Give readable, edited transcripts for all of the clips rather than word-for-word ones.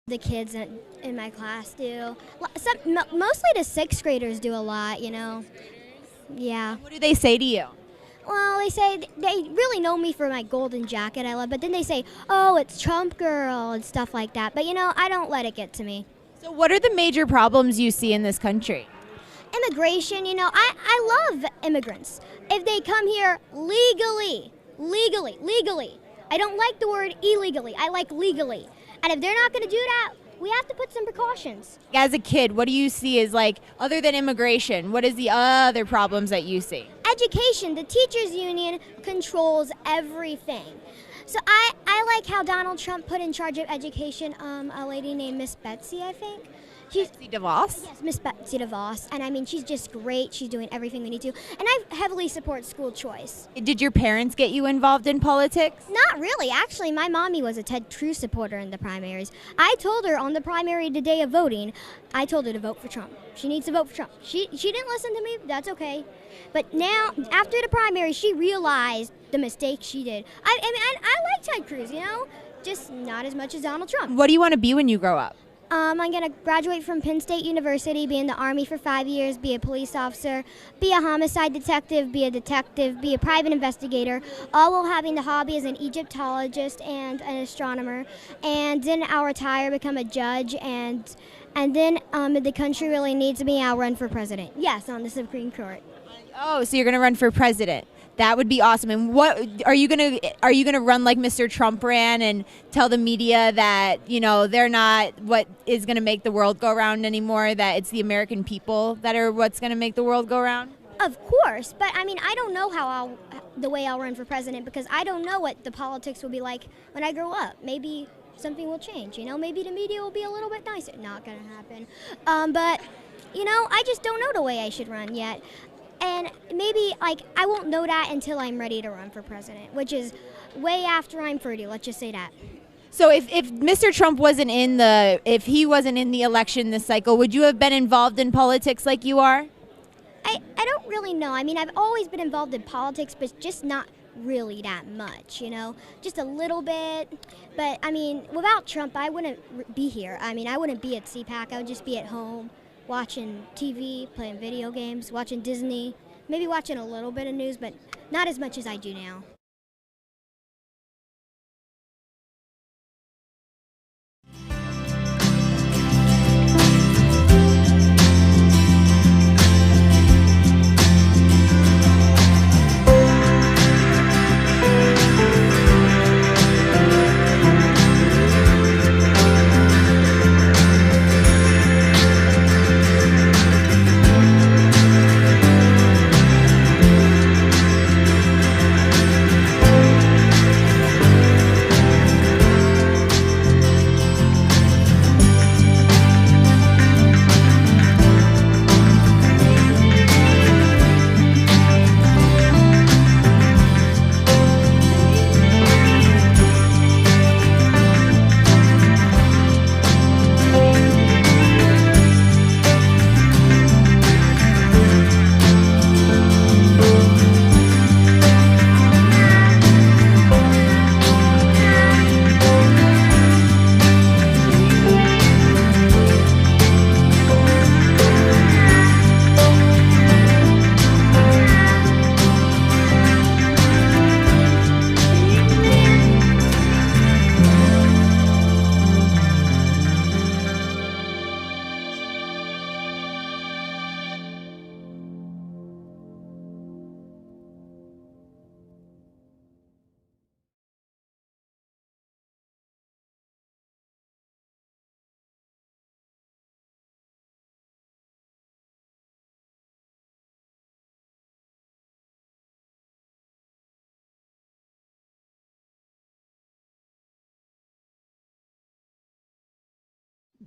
The kids in my class do. Mostly the sixth graders do a lot, you know. Yeah. What do they say to you? Well, they say they really know me for my golden jacket I love, but then they say, oh, it's Trump girl and stuff like that. But, you know, I don't let it get to me. So what are the major problems you see in this country? Immigration, you know, I love immigrants. If they come here legally. I don't like the word illegally. I like legally. And if they're not going to do that, we have to put some precautions. As a kid, what do you see as, like, other than immigration, what is the other problems that you see? Education. The teachers union controls everything. So I like how Donald Trump put in charge of education a lady named Miss Betsy, I think. Betsy DeVos? Yes, Miss Betsy DeVos. And I mean, she's just great. She's doing everything we need to. And I heavily support school choice. Did your parents get you involved in politics? Not really. Actually, my mommy was a Ted Cruz supporter in the primaries. I told her on the primary the day of voting, I told her to vote for Trump. She needs to vote for Trump. She didn't listen to me. That's okay. But now, after the primary, she realized the mistake she did. I mean, I like Ted Cruz, you know, just not as much as Donald Trump. What do you want to be when you grow up? I'm going to graduate from Penn State University, be in the Army for 5 years, be a police officer, be a homicide detective, be a private investigator, all while having the hobby as an Egyptologist and an astronomer. And then I'll retire, become a judge, and then if the country really needs me, I'll run for president. Yes, on the Supreme Court. Oh, so you're going to run for president. That would be awesome. And what are you gonna run like Mr. Trump ran and tell the media that, you know, they're not what is gonna make the world go around anymore, that it's the American people that are what's gonna make the world go around? Of course, but I mean, I don't know the way I'll run for president, because I don't know what the politics will be like when I grow up. Maybe something will change, you know, maybe the media will be a little bit nicer. Not gonna happen. But, you know, I just don't know the way I should run yet. And maybe, like, I won't know that until I'm ready to run for president, which is way after I'm 30, let's just say that. So if Mr. Trump wasn't if he wasn't in the election this cycle, would you have been involved in politics like you are? I don't really know. I mean, I've always been involved in politics, but just not really that much, you know, just a little bit. But, I mean, without Trump, I wouldn't be here. I mean, I wouldn't be at CPAC. I would just be at home, watching TV, playing video games, watching Disney, maybe watching a little bit of news, but not as much as I do now.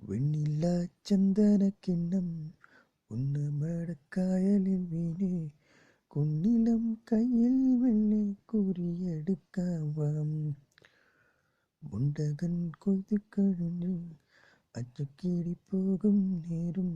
വെണ്ണില ചന്ദന കിണ്ണം ഉന്നമടക്കായലിൽ വീണേ കുഞ്ഞിലം കയ്യിൽ വെള്ളി കുറിയെടുക്കാം മുണ്ടകൻ കൊയ്തു കഴിഞ്ഞു അച്ചക്കിടി പോകും നേരം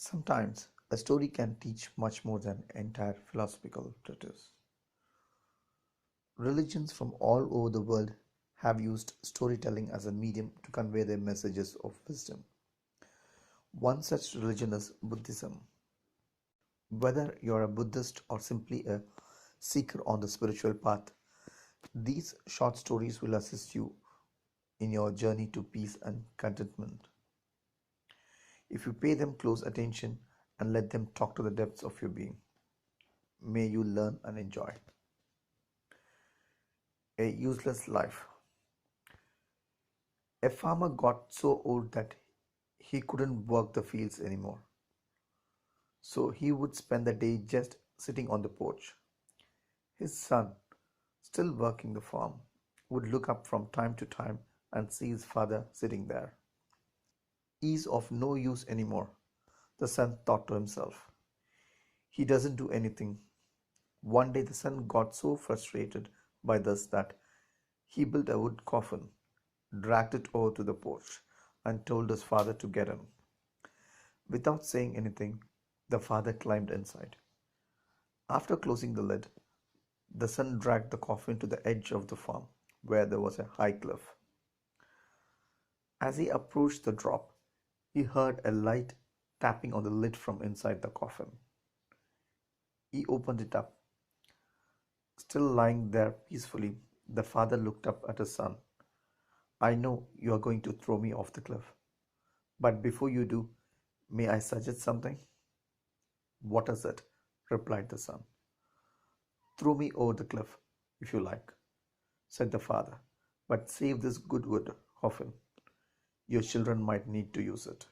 Sometimes a story can teach much more than an entire philosophical treatise. Religions from all over the world have used storytelling as a medium to convey their messages of wisdom. One such religion is Buddhism. Whether you're a Buddhist or simply a seeker on the spiritual path, these short stories will assist you in your journey to peace and contentment. If you pay them close attention and let them talk to the depths of your being, may you learn and enjoy. A useless life. A farmer got so old that he couldn't work the fields anymore. So he would spend the day just sitting on the porch. His son, still working the farm, would look up from time to time and see his father sitting there. He's of no use anymore, the son thought to himself. He doesn't do anything. One day the son got so frustrated by this that he built a wood coffin, dragged it over to the porch, and told his father to get in. Without saying anything, the father climbed inside. After closing the lid, the son dragged the coffin to the edge of the farm, where there was a high cliff. As he approached the drop, he heard a light tapping on the lid from inside the coffin. He opened it up. Still lying there peacefully, the father looked up at his son. I know you are going to throw me off the cliff. But before you do, may I suggest something? What is it? Replied the son. Throw me over the cliff, if you like, said the father, but save this good wood coffin. Your children might need to use it.